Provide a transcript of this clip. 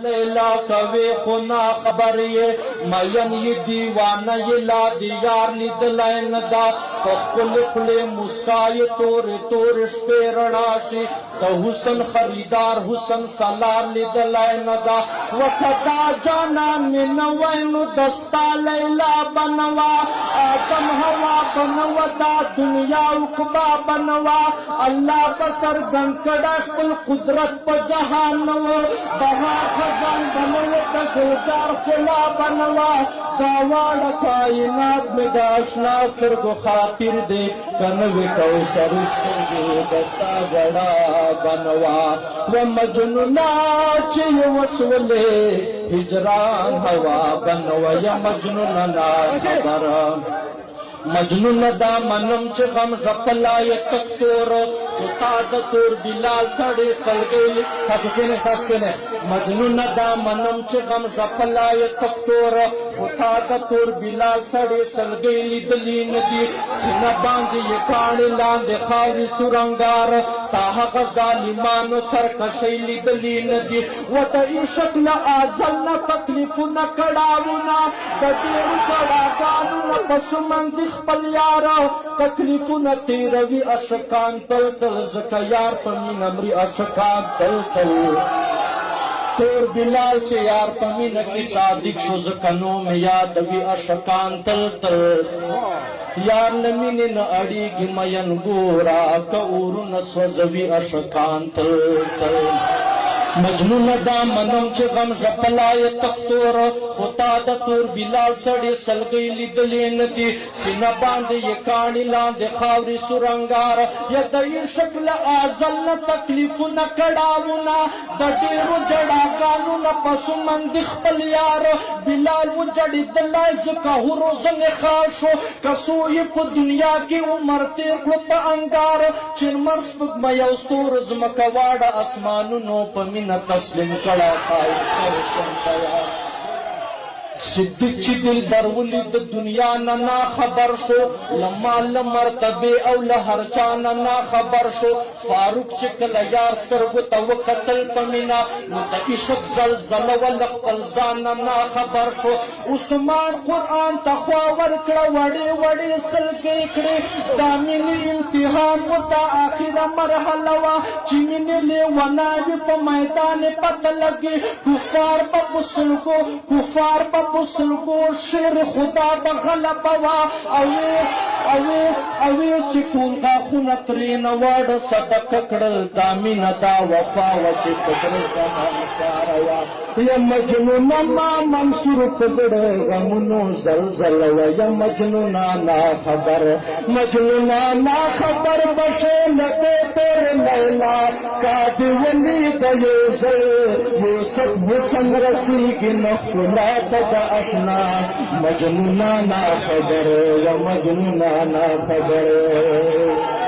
لیلا کوي خنا خبر یې مین یې دیوانه یې لا د یار لیدلی نه ده په خپلې خولې موسکا یې تورې تورې شپې رڼا شي د حسن خریدار حسن سالار لیدلی نه ده ورته دا جانان مې نه وی نو د ستا لیلا به نه وه آدم هوا به نه وه دا دنیا عقبا به نه وه الله به څرګند کړی خپل قدرت په جهان نه و بهار خزان بنوا د گلزار خلا بنوا دا واړه کائنات مې د اشنا سترګو خاطر دی کنوې کوثر سترګې د ستا غړا بنوا و مجنونا چې وسولې هجران هوا بنوا یا مجنونا نا خبره مجنون دا منم چې غم غپلا یې تک تور تا د تور بلال سړی سلګی تاسو کنه مجنون دا منم چې غم غپلا یې تک تور تا د تور بلال سړی سلګی لیدلی ندی سینه باندې یې کاڼې لاندې خاورې سورنګار تا هغه ظالمانو سرکشۍ لیدلی ندي ورته عشق له ازل نه تکلیفونه کړاوونه د ډېرو چړاګانو نه په سمندي خپل یاره تکلیفونه تېروي عاشقان تل تل ځکه یار په مینه مري عاشقان تل تل تور بلال چې یار په مینه کې صادق شو ځکه نوم یادوي عاشقان تل تل یار نه مینې نه اړیږي مین ګوره که اورونه سوځوي عاشقان تل تل مجنون دا منم چې غم ژپلا یې تختور خو تا د تور بلال سړی سلګۍ لیدلې نه دي سینه باندې یې کاڼي لاندې خاورې سورنګار یا د عشق له ازل نه تکلیفونه کړاوونه د ډېرو جړاګانو نه په سمندي خپل یار بلال وجړېدلی ځکه هروزنې خال شو که څو یې په دنیا کې عمر تېر کړو په انګار چې لمر سپوږمۍ او ستورو ځمکه واړه اسمانونو په مینه تسلیم کړه ښایسته وطن ته یار صدیق چې دلبر ولید د دنیا نه ناخبر شو له مال له مرتبې او له هر چا نه ناخبر شو فاروق چې کله یار سترګو ته وکتل په مینه نو د عشق زلزله وله خپل ځان نه ناخبر شو عثمان قرآن ته خوا ورکړه وړې وړې سلګۍ کړې دا مینې امتحان و دا آخره مرحله وه چې مینې لیوناوي په میدان پته لګي کفار به بسلګو کفار به بسلګو شیر خدا به غلبه وه اویس چې ټول غاښونه ترې نه واړه صدقه کړل دا مینه دا وفا وه چې په زړه زمان ښاره وه یا مجنونه ما منصور په زړه غمونو زلزله وه یا مجنونه ناخبر مجنونه ناخبر بشې له دې تور لیلا کا دې ولید یو ځل یوسف حسن رسیږي نه ښکلا ته د اشنا مجنونه ناخبر یا مجنونه ناخبر